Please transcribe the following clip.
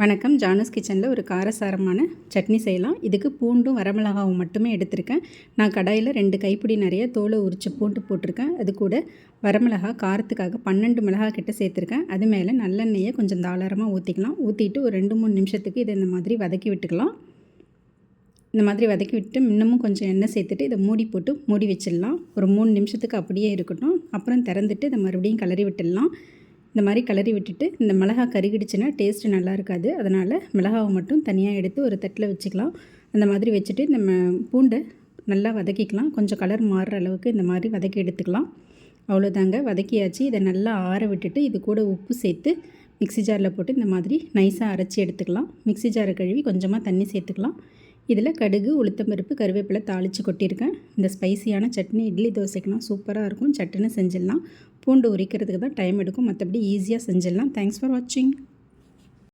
வணக்கம். ஜானூஸ் கிச்சனில் ஒரு காரசாரமான சட்னி செய்யலாம். இதுக்கு பூண்டும் வரமிளகாவும் மட்டுமே எடுத்திருக்கேன். நான் கடாயில் 2 கைப்பிடி நிறைய தோலை உரித்து பூண்டு போட்டிருக்கேன். அது கூட வரமிளகா காரத்துக்காக 12 மிளகா கிட்ட சேர்த்துருக்கேன். அது மேலே நல்லெண்ணெயை கொஞ்சம் தாராளமாக ஊற்றிக்கலாம். ஊற்றிட்டு ஒரு 2-3 நிமிஷத்துக்கு இதை இந்த மாதிரி வதக்கி விட்டுக்கலாம். இந்த மாதிரி வதக்கி விட்டு இன்னமும் கொஞ்சம் எண்ணெய் சேர்த்துட்டு இதை மூடி போட்டு மூடி வச்சிடலாம். ஒரு 3 நிமிஷத்துக்கு அப்படியே இருக்கட்டும். அப்புறம் திறந்துட்டு இதை மறுபடியும் கிளறி விட்டுடலாம். இந்த மாதிரி கிளறி விட்டுட்டு இந்த மிளகா கருகிடுச்சுன்னா டேஸ்ட்டு நல்லா இருக்காது. அதனால் மிளகாவை மட்டும் தனியாக எடுத்து ஒரு தட்டில் வச்சுக்கலாம். அந்த மாதிரி வச்சுட்டு இந்த பூண்டை நல்லா வதக்கிக்கலாம். கொஞ்சம் கலர் மாறுற அளவுக்கு இந்த மாதிரி வதக்கி எடுத்துக்கலாம். அவ்வளோதாங்க, வதக்கியாச்சு. இதை நல்லா ஆற விட்டுட்டு இது கூட உப்பு சேர்த்து மிக்ஸி ஜாரில் போட்டு இந்த மாதிரி நைஸாக அரைச்சி எடுத்துக்கலாம். மிக்ஸி ஜாரை கழுவி கொஞ்சமாக தண்ணி சேர்த்துக்கலாம். இதில் கடுகு, உளுத்தம்பருப்பு, கருவேப்பிலை தாளித்து கொட்டியிருக்கேன். இந்த ஸ்பைசியான சட்னி இட்லி தோசைக்கெலாம் சூப்பராக இருக்கும். சட்டுன்னு செஞ்சிடலாம். பூண்டு உரிக்கிறதுக்கு தான் டைம் எடுக்கும், மற்றபடி ஈஸியாக செஞ்சிடலாம். தேங்க்ஸ் ஃபார் வாட்சிங்.